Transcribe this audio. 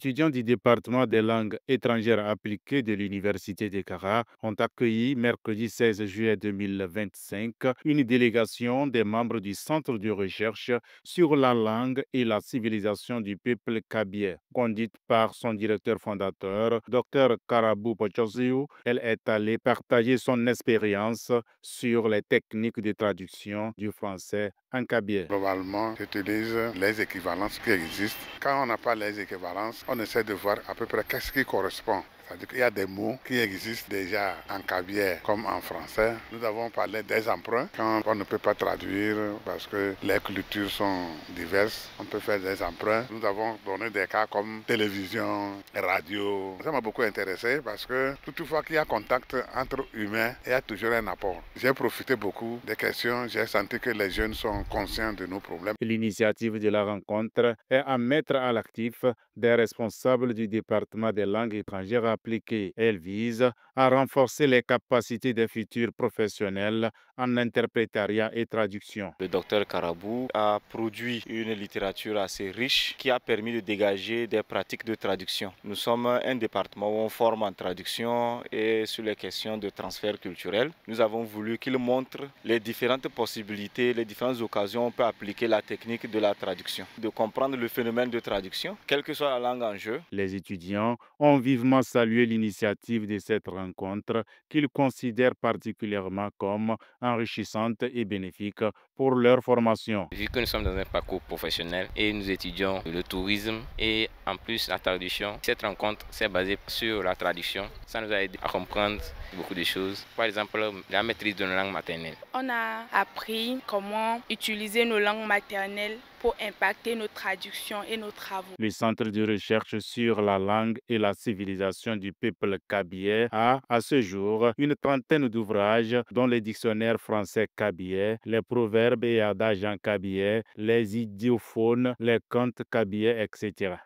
étudiants du département des langues étrangères appliquées de l'Université de Cara ont accueilli mercredi 16 juillet 2025 une délégation des membres du Centre de recherche sur la langue et la civilisation du peuple kabyle, conduite par son directeur fondateur, Dr Karabou Pochosiou. Elle est allée partager son expérience sur les techniques de traduction du français en kabyle. Globalement, j'utilise les équivalences qui existent. Quand on n'a pas les équivalences, on essaie de voir à peu près qu'est-ce qui correspond. C'est-à-dire qu'il y a des mots qui existent déjà en cabière comme en français. Nous avons parlé des emprunts. Quand on ne peut pas traduire parce que les cultures sont diverses, on peut faire des emprunts. Nous avons donné des cas comme télévision, radio. Ça m'a beaucoup intéressé parce que toutefois qu'il y a contact entre humains, il y a toujours un apport. J'ai profité beaucoup des questions. J'ai senti que les jeunes sont conscients de nos problèmes. L'initiative de la rencontre est à mettre à l'actif des responsables du département des langues étrangères appliquées. Elle vise à renforcer les capacités des futurs professionnels en interprétariat et traduction. Le docteur Karabou a produit une littérature assez riche qui a permis de dégager des pratiques de traduction. Nous sommes un département où on forme en traduction et sur les questions de transfert culturel. Nous avons voulu qu'il montre les différentes possibilités, les différentes occasions où on peut appliquer la technique de la traduction, de comprendre le phénomène de traduction, quelle que soit la langue en jeu. Les étudiants ont vivement salué l'initiative de cette rencontre qu'ils considèrent particulièrement comme enrichissante et bénéfique pour leur formation. Vu que nous sommes dans un parcours professionnel et nous étudions le tourisme et en plus la traduction, cette rencontre s'est basée sur la traduction. Ça nous a aidé à comprendre beaucoup de choses. Par exemple, la maîtrise de nos langues maternelles. On a appris comment utiliser nos langues maternelles pour impacter nos traductions et nos travaux. Le Centre de recherche sur la langue et la civilisation du peuple kabyle a, à ce jour, une trentaine d'ouvrages dont les dictionnaires français kabyle, les proverbes et adages en kabyle, les idiophones, les contes kabyle, etc.